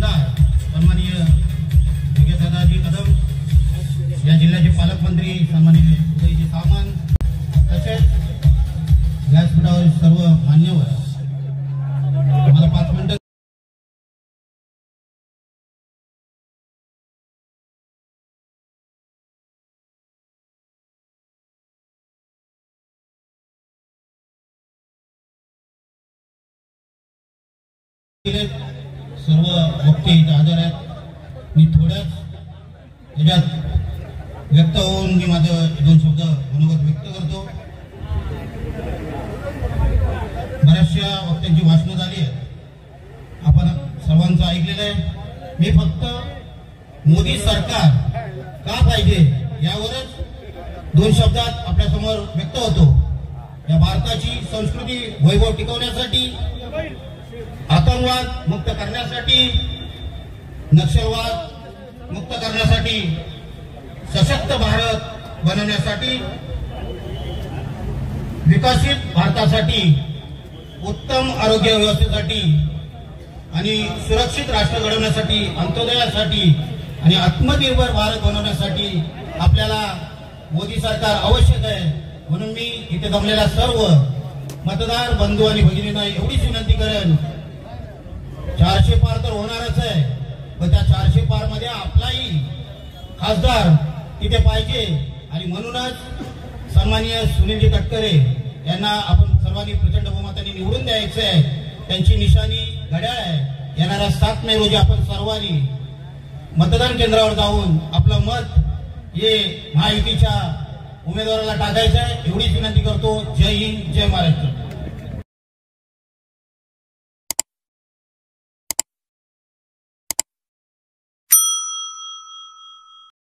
आमदार सन्माननीय योगेशदादाजी कदम, या जिल्ह्याचे पालकमंत्री सन्माननीय उदयजी सामंत, तसेच व्यासपीठावरील सर्व मान्यवर, मला 5 मिनिटं सर्व वक्ते इथे हजर आहेत। मी थोड्याच याच्यात व्यक्त होऊन मी माझं 2 शब्द मनोगत व्यक्त करतो। बऱ्याचशा वक्त्यांची भाषणं झाली आहेत, आपण सर्वांचं ऐकलेलं आहे। मी फक्त मोदी सरकार का पाहिजे यावरच 2 शब्दात आपल्या समोर व्यक्त होतो। या भारताची संस्कृती वैभव टिकवण्यासाठी, आतंकवाद मुक्त करण्यासाठी, नक्षलवाद मुक्त करण्यासाठी, सशक्त भारत बनवण्यासाठी, विकसित भारतासाठी, उत्तम आरोग्य व्यवस्थेसाठी आणि सुरक्षित राष्ट्र घडवण्यासाठी, अंत्योदयासाठी आणि आत्मनिर्भर भारत बनवण्यासाठी आपल्याला मोदी सरकार आवश्यक आहे। म्हणून मी इथे जमलेल्या सर्व मतदार बंधू आणि भगिनींना एवढीच विनंती करेन, 400 पार तर होणारच आहे, पण त्या 400 पार मध्ये आपलाही खासदार तिथे पाहिजे। आणि म्हणूनच सन्माननीय सुनीलजी तटकरे यांना आपण सर्वांनी प्रचंड बहुमताने निवडून द्यायचं आहे। त्यांची निशाणी घड्याळ आहे। येणाऱ्या 7 मे रोजी आपण सर्वांनी मतदान केंद्रावर जाऊन आपलं मत हे महायुतीच्या उमेदवाराला टाकायचं आहे। एवढीच विनंती करतो। जय हिंद, जय महाराष्ट्र।